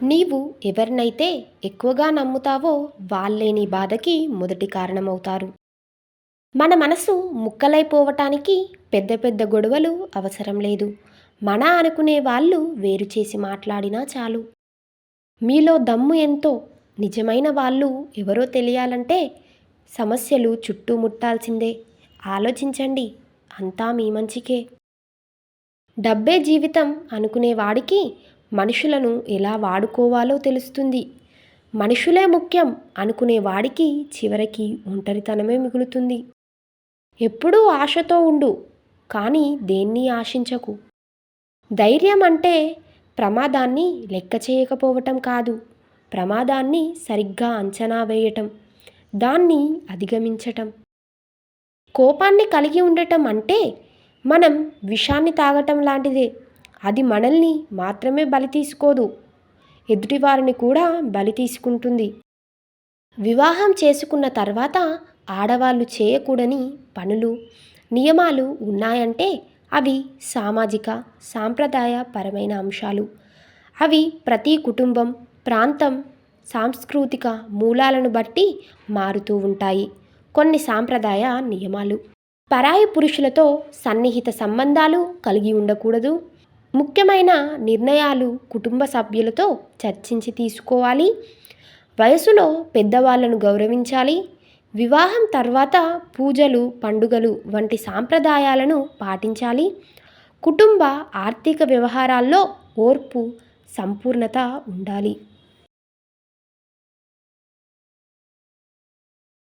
నీవు ఎవరినైతే ఎక్కువగా నమ్ముతావో వాళ్ళే నీ బాధకి మొదటి కారణమవుతారు. మన మనసు ముక్కలైపోవటానికి పెద్ద పెద్ద గొడవలు అవసరం లేదు. మన అనుకునే వాళ్ళు వేరు చేసి మాట్లాడినా చాలు. మీలో దమ్ము ఎంతో నిజమైన వాళ్ళు ఎవరో తెలియాలంటే సమస్యలు చుట్టుముట్టాల్సిందే. ఆలోచించండి, అంతా మీ మంచికే. డబ్బే జీవితం అనుకునేవాడికి మనుషులను ఎలా వాడుకోవాలో తెలుస్తుంది. మనుషులే ముఖ్యం అనుకునేవాడికి చివరికి ఒంటరితనమే మిగులుతుంది. ఎప్పుడూ ఆశతో ఉండు, కానీ దేన్ని ఆశించకు. ధైర్యం అంటే ప్రమాదాన్ని లెక్క చేయకపోవటం కాదు, ప్రమాదాన్ని సరిగ్గా అంచనా వేయటం, దాన్ని అధిగమించటం. కోపాన్ని కలిగి ఉండటం అంటే మనం విషాన్ని తాగటం లాంటిదే. అది మనల్ని మాత్రమే బలి తీసుకోదు, ఎదుటివారిని కూడా బలి తీసుకుంటుంది. వివాహం చేసుకున్న తర్వాత ఆడవాళ్ళు చేయకూడని పనులు, నియమాలు ఉన్నాయంటే అవి సామాజిక, సాంప్రదాయ పరమైన అంశాలు. అవి ప్రతి కుటుంబం, ప్రాంతం, సాంస్కృతిక మూలాలను బట్టి మారుతూ ఉంటాయి. కొన్ని సాంప్రదాయ నియమాలు: పరాయి పురుషులతో సన్నిహిత సంబంధాలు కలిగి ఉండకూడదు. ముఖ్యమైన నిర్ణయాలు కుటుంబ సభ్యులతో చర్చించి తీసుకోవాలి. వయసులో పెద్దవాళ్లను గౌరవించాలి. వివాహం తర్వాత పూజలు, పండుగలు వంటి సాంప్రదాయాలను పాటించాలి. కుటుంబ ఆర్థిక వ్యవహారాల్లో ఓర్పు, సంపూర్ణత ఉండాలి.